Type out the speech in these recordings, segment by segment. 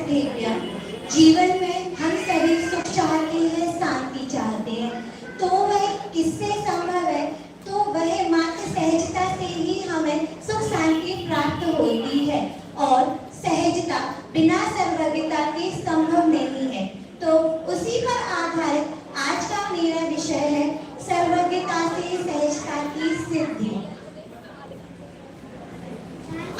देव्या। जीवन में हम सभी सुख चाहते हैं, शांति चाहते हैं, तो वह किससे संभव है? तो वह मात्र सहजता से ही हमें सुख शांति प्राप्त होती है, और सहजता बिना सर्वज्ञता के संभव नहीं है। तो उसी पर आधारित आज का मेरा विषय है सर्वज्ञता से सहजता की सिद्धि।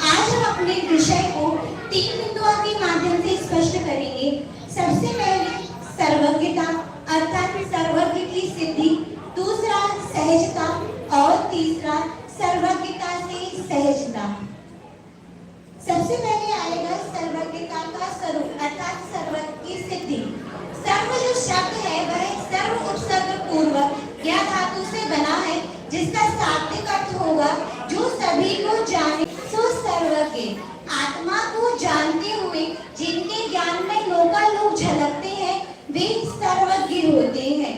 आज हम अपने विषय को 3 बिंदुओं के माध्यम से स्पष्ट करेंगे। सबसे पहले सर्वज्ञता अर्थात सर्वज्ञ की सिद्धि, दूसरा सहजता और तीसरा सर्वज्ञता से सहजता। सबसे पहले आएगा सर्वज्ञता का स्वरूप अर्थात सर्वज्ञ की सिद्धि। सर्व जो शब्द है वह सर्व उपसर्ग पूर्वक या धातु से बना है, जिसका शाब्दिक अर्थ होगा जो सभी को जाने सो सर्वज्ञ। आत्मा को जानते हुए जिनके ज्ञान में लोकालोक झलकते हैं वे सर्वज्ञ होते हैं।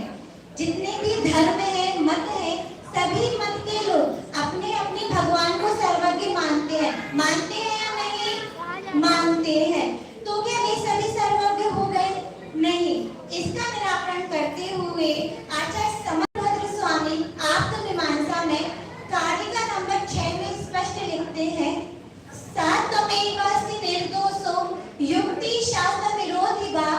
जितने भी धर्म है, मत है, सभी मत के लोग अपने अपने भगवान को सर्वज्ञ मानते हैं या नहीं मानते हैं। तो क्या वे सभी सर्वज्ञ हो गए? नहीं। इसका निराकरण करते हुए आचार्य समभद्र स्वामी आप्तमीमांसा में कारिका नंबर 6 में स्पष्ट लिखते हैं, सात्वमेवासि निर्दोषो युक्ति शास्त्र विरोधी वा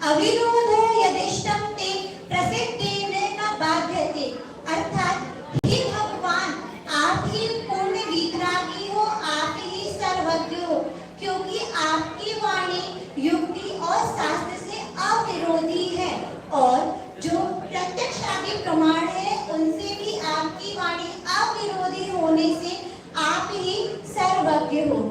अविरोधो यदिष्टम ते प्रसिद्धेन न बाध्यते। अर्थात हे भगवान, आप ही पूर्ण वितरागी हो, आप ही सर्वज्ञ हो, क्योंकि आपकी वाणी युक्ति और शास्त्र से अविरोधी है, और जो प्रत्यक्ष आदि प्रमाण है उनसे भी आपकी वाणी अविरोधी होने से आप ही सर्वज्ञ हो।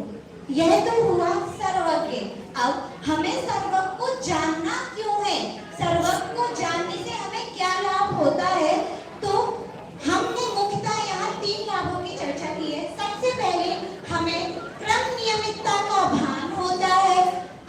यह तो हुआ सर्वज्ञ। अब हमें सर्वज्ञ को जानना क्यों है? सर्वज्ञ को जानने से हमें क्या लाभ होता है? तो हमने मुख्यतः यहाँ 3 लाभों की चर्चा की है। सबसे पहले हमें क्रम नियमितता का भान होता है,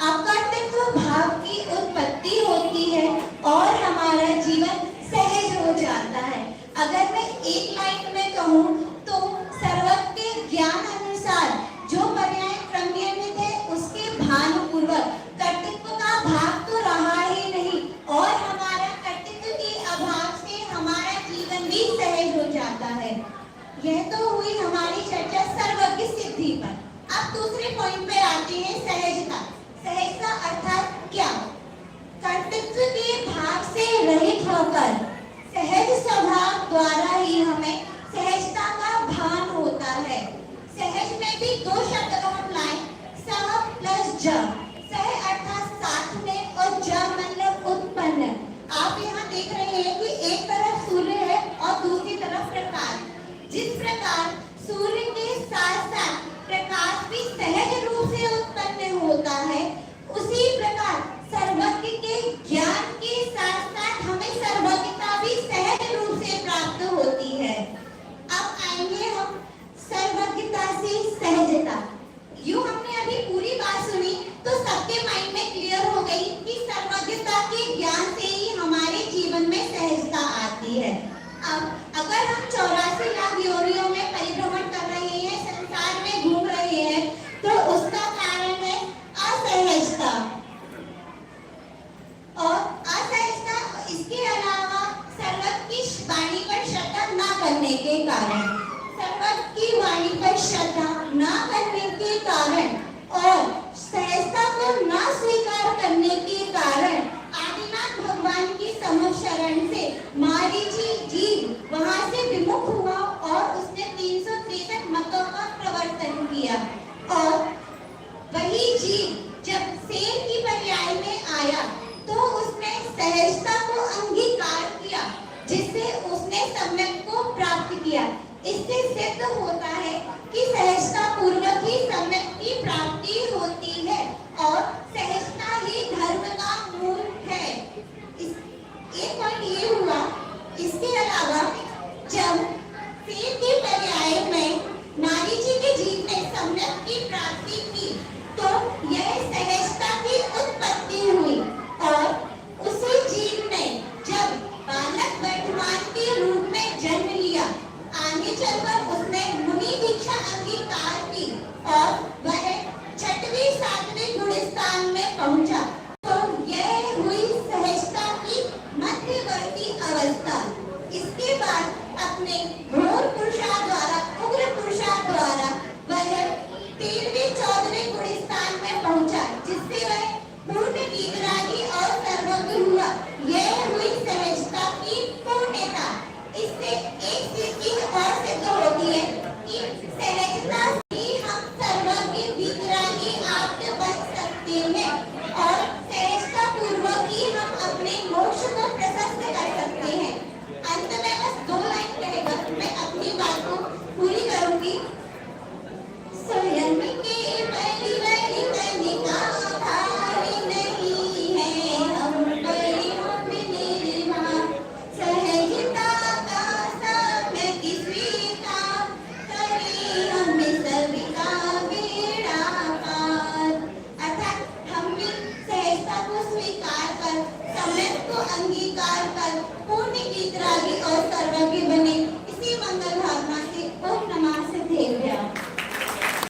अकर्तृत्व भाव की उत्पत्ति होती है, और हमारा जीवन सहज हो जाता है। अगर मैं एक लाइन में कहूँ तो सर्वज्ञ के ज्ञान अनुसार जो पर्याय क्रम नियमित है उसके भान पूर्वक कर्तृत्व का भाव तो रहा ही नहीं, और हमारा कर्तृत्व के अभाव से हमारा जीवन भी सहज हो जाता है। यह तो हुई हमारी चर्चा सर्वज्ञ सिद्धि पर। अब दूसरे पॉइंट पे आते हैं सहजता। सहजता अर्थात क्या? कर्तृत्व के भाव से रहित होकर सहज स्वभाव द्वारा ही हमें सहजता का भान होता है। सहज में भी 2 शब्द का हम लाएं, सह प्लस ज। सह अर्थात साथ में और ज मतलब उत्पन्न। आप यहाँ देख रहे हैं कि एक तरफ सूर्य है और दूसरी तरफ प्रकाश। जिस प्रकार सूर्य के साथ साथ प्रकाश भी सहज रूप से उत्पन्न होता है, उसी प्रकार सर्वज्ञ के ज्ञान के साथ साथ हमें सर्वज्ञता भी सहज रूप से प्राप्त होती है। अब आएंगे हम सर्वज्ञता से सहजता। यूं हमने अभी पूरी बात सुनी तो सबके माइंड में क्लियर हो गई कि सर्वज्ञता के ज्ञान से ही हमारे जीवन में सहजता आती है। अब अगर हम 84 लाख योनियों में परिभ्रमण कर रहे हैं, संसार में घूम रहे हैं, तो उसका कारण है असहजता। और असहजता, इसके अलावा सर्वज्ञ की वाणी पर श्रद्धा न करने के कारण, सर्वज्ञ की वाणी पर श्रद्धा न करने के कारण और सहजता को न स्वीकार करने के कारण आदिनाथ भगवान की शरण से मारीची जीव वहां से विमुख हुआ और उसने 363 मतों का प्रवर्तन किया। और वही जीव जब शेर की पर्याय में आया तो उसने सहजता को अंगीकार किया, जिससे उसने सम्यक को प्राप्त किया। इससे सिद्ध होता है कि सहजता पूर्वक ही सम्यक की प्राप्ति होती है, और सहजता ही धर्म का मूल है। एक पॉइंट ये हुआ। इसके अलावा जब शेर के पर्याय में मारीची के जीव ने सम्यक की प्राप्ति की, तो यह सहजता की उत्पत्ति हुई, और उसी जीव ने जब बालक वर्तमान के रूप में जन्म लिया, आगे चलकर उसने जिससे वह पूर्ण वितरागी और सर्वज्ञ हुआ। यह हुई सहजता की पूर्णता। इससे एक चीज और सिद्ध होती है कि सहजता से ही हम सर्वज्ञ वितरागी आप्त बन सकते हैं और सहजता पूर्वक ही हम अपने मोक्ष को प्रशस्त कर सकते हैं। अंत में बस 2 लाइन रहेगा, मैं अपनी बात को पूरी करूंगी। स्वयं के बलि बलि कनिका भारी नहीं है, हम बलि हम निर्भय। सहजता का सम्यक स्वीकार करें, हम सभी का बेड़ा पार। अर्थात हम भी सहजता को स्वीकार कर, सम्यक को अंगीकार कर पूर्ण वितरागी और सर्वज्ञ बने।